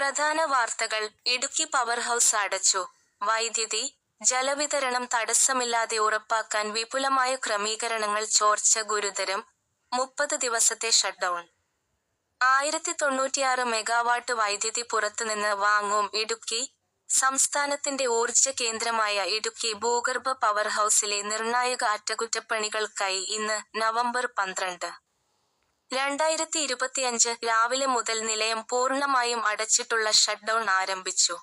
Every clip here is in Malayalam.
പ്രധാന വാർത്തകൾ. ഇടുക്കി പവർ ഹൗസ് അടച്ചു. വൈദ്യുതി, ജലവിതരണം തടസ്സമില്ലാതെ ഉറപ്പാക്കാൻ വിപുലമായ ക്രമീകരണങ്ങൾ. ചോർച്ച ഗുരുതരം, 30 ദിവസത്തെ ഷട്ട്ഡൗൺ. 1096 മെഗാവാട്ട് വൈദ്യുതി പുറത്തുനിന്ന് വാങ്ങും. ഇടുക്കി സംസ്ഥാനത്തിന്റെ ഊർജ്ജ കേന്ദ്രമായ ഇടുക്കി ഭൂഗർഭ പവർ ഹൗസിലെ നിർണായക അറ്റകുറ്റപ്പണികൾക്കായി ഇന്ന് നവംബർ 12, 2025 രാവിലെ മുതൽ നിലയം പൂർണ്ണമായും അടച്ചിട്ടുള്ള ഷട്ട്ഡൗൺ ആരംഭിച്ചു.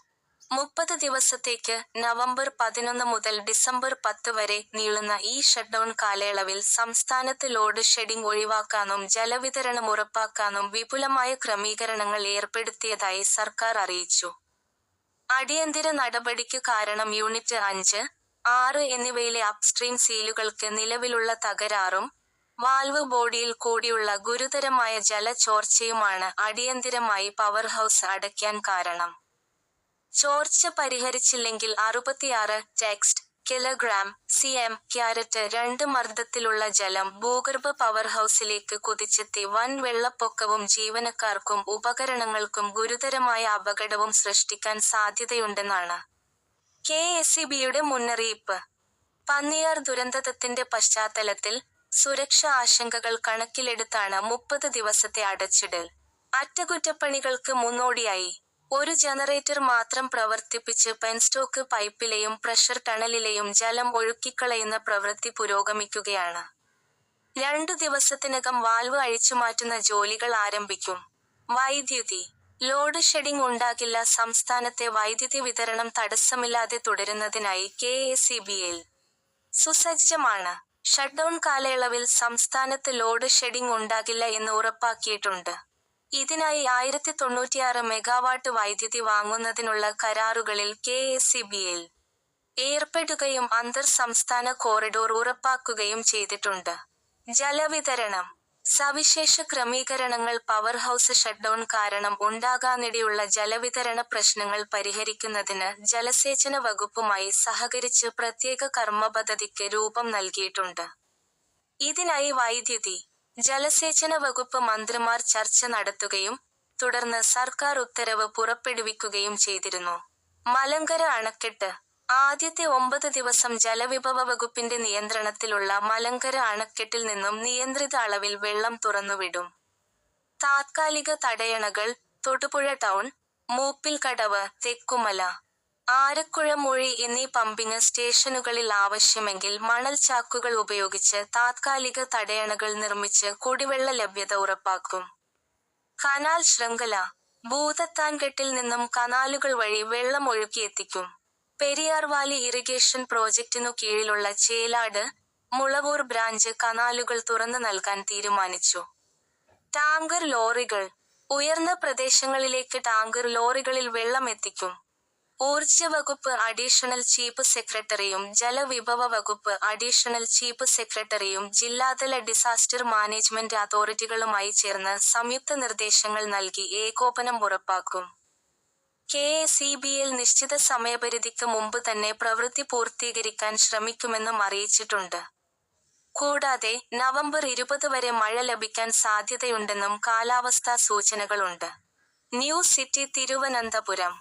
30 ദിവസത്തേക്ക് നവംബർ 11 മുതൽ ഡിസംബർ 10 വരെ നീളുന്ന ഈ ഷട്ട്ഡൗൺ കാലയളവിൽ സംസ്ഥാനത്ത് ലോഡ് ഷെഡിംഗ് ഒഴിവാക്കാനും ജലവിതരണം ഉറപ്പാക്കാനും വിപുലമായ ക്രമീകരണങ്ങൾ ഏർപ്പെടുത്തിയതായി സർക്കാർ അറിയിച്ചു. അടിയന്തര നടപടിക്കു കാരണം യൂണിറ്റ് 5, 6 എന്നിവയിലെ അപ്സ്ട്രീം സീലുകൾക്ക് നിലവിലുള്ള തകരാറും വാൽവ് ബോഡിയിൽ കൂടിയുള്ള ഗുരുതരമായ ജലചോർച്ചയുമാണ് അടിയന്തിരമായി പവർ ഹൗസ് അടയ്ക്കാൻ കാരണം. ചോർച്ച പരിഹരിച്ചില്ലെങ്കിൽ 66 ടെക്സ്റ്റ് കിലോഗ്രാം (cm) ക്യാരറ്റ് 2 മർദ്ദത്തിലുള്ള ജലം ഭൂഗർഭ പവർ ഹൗസിലേക്ക് കുതിച്ചെത്തി വൻ വെള്ളപ്പൊക്കവും ജീവനക്കാർക്കും ഉപകരണങ്ങൾക്കും ഗുരുതരമായ അപകടവും സൃഷ്ടിക്കാൻ സാധ്യതയുണ്ടെന്നാണ് കെ.എസ്.ഇ.ബിയുടെ മുന്നറിയിപ്പ്. പന്നിയാർ ദുരന്തത്തിന്റെ പശ്ചാത്തലത്തിൽ സുരക്ഷാ ആശങ്കകൾ കണക്കിലെടുത്താണ് 30 ദിവസത്തെ അടച്ചിടൽ. അറ്റകുറ്റപ്പണികൾക്ക് മുന്നോടിയായി ഒരു ജനറേറ്റർ മാത്രം പ്രവർത്തിപ്പിച്ച് പെൻസ്റ്റോക്ക് പൈപ്പിലെയും പ്രഷർ ടണലിലെയും ജലം ഒഴുക്കിക്കളയുന്ന പ്രവൃത്തി പുരോഗമിക്കുകയാണ്. 2 ദിവസത്തിനകം വാൽവ് അഴിച്ചുമാറ്റുന്ന ജോലികൾ ആരംഭിക്കും. വൈദ്യുതി, ലോഡ് ഷെഡിംഗ് ഉണ്ടാകില്ല. സംസ്ഥാനത്തെ വൈദ്യുതി വിതരണം തടസ്സമില്ലാതെ തുടരുന്നതിനായി കെ.എസ്.ഇ.ബി സുസജ്ജമാണ്. ഷട്ട്ഡൗൺ കാലയളവിൽ സംസ്ഥാനത്ത് ലോഡ് ഷെഡിംഗ് ഉണ്ടാകില്ല എന്ന് ഉറപ്പാക്കിയിട്ടുണ്ട്. ഇതിനായി 1096 മെഗാവാട്ട് വൈദ്യുതി വാങ്ങുന്നതിനുള്ള കരാറുകളിൽ കെ.എസ്.ഇ.ബി ഏർപ്പെടുകയും അന്തർ സംസ്ഥാന കോറിഡോർ ഉറപ്പാക്കുകയും ചെയ്തിട്ടുണ്ട്. ജലവിതരണം, സവിശേഷ ക്രമീകരണങ്ങൾ. പവർ ഹൗസ് ഷട്ട്ഡൗൺ കാരണം ഉണ്ടാകാനിടയുള്ള ജലവിതരണ പ്രശ്നങ്ങൾ പരിഹരിക്കുന്നതിന് ജലസേചന വകുപ്പുമായി സഹകരിച്ച് പ്രത്യേക കർമ്മപദ്ധതിക്ക് രൂപം നൽകിയിട്ടുണ്ട്. ഇതിനായി വൈദ്യുതി, ജലസേചന വകുപ്പ് മന്ത്രിമാർ ചർച്ച നടത്തുകയും തുടർന്ന് സർക്കാർ ഉത്തരവ് പുറപ്പെടുവിക്കുകയും ചെയ്തിരുന്നു. മലങ്കര അണക്കെട്ട്. ആദ്യത്തെ 9 ദിവസം ജലവിഭവ വകുപ്പിന്റെ നിയന്ത്രണത്തിലുള്ള മലങ്കര അണക്കെട്ടിൽ നിന്നും നിയന്ത്രിത അളവിൽ വെള്ളം തുറന്നുവിടും. താത്കാലിക തടയണകൾ തൊടുപുഴ ടൗൺ, മൂപ്പിൽക്കടവ്, തെക്കുമല, ആരക്കുഴ മൊഴി എന്നീ പമ്പിങ് സ്റ്റേഷനുകളിൽ ആവശ്യമെങ്കിൽ മണൽ ചാക്കുകൾ ഉപയോഗിച്ച് താത്കാലിക തടയണകൾ നിർമ്മിച്ച് കുടിവെള്ള ലഭ്യത ഉറപ്പാക്കും. കനാൽ ശൃംഖല. ഭൂതത്താൻകെട്ടിൽ നിന്നും കനാലുകൾ വഴി വെള്ളം ഒഴുക്കിയെത്തിക്കും. പെരിയാർ വാലി ഇറിഗേഷൻ പ്രോജക്റ്റിനു കീഴിലുള്ള ചേലാട്, മുളവൂർ ബ്രാഞ്ച് കനാലുകൾ തുറന്നു നൽകാൻ തീരുമാനിച്ചു. ടാങ്കർ ലോറികൾ. ഉയർന്ന പ്രദേശങ്ങളിലേക്ക് ടാങ്കർ ലോറികളിൽ വെള്ളം എത്തിക്കും. ഊർജ്ജ വകുപ്പ് അഡീഷണൽ ചീഫ് സെക്രട്ടറിയും ജലവിഭവ വകുപ്പ് അഡീഷണൽ ചീഫ് സെക്രട്ടറിയും ജില്ലാതല ഡിസാസ്റ്റർ മാനേജ്മെന്റ് അതോറിറ്റികളുമായി ചേർന്ന് സംയുക്ത നിർദ്ദേശങ്ങൾ നൽകി ഏകോപനം ഉറപ്പാക്കും. കെ.എസ്.ഇ.ബി നിശ്ചിത സമയപരിധിക്ക് മുമ്പ് തന്നെ പ്രവൃത്തി പൂർത്തീകരിക്കാൻ ശ്രമിക്കുമെന്നും അറിയിച്ചിട്ടുണ്ട്. കൂടാതെ നവംബർ 20 വരെ മഴ ലഭിക്കാൻ സാധ്യതയുണ്ടെന്നും കാലാവസ്ഥാ സൂചനകളുണ്ട്. News city Thiruvananthapuram.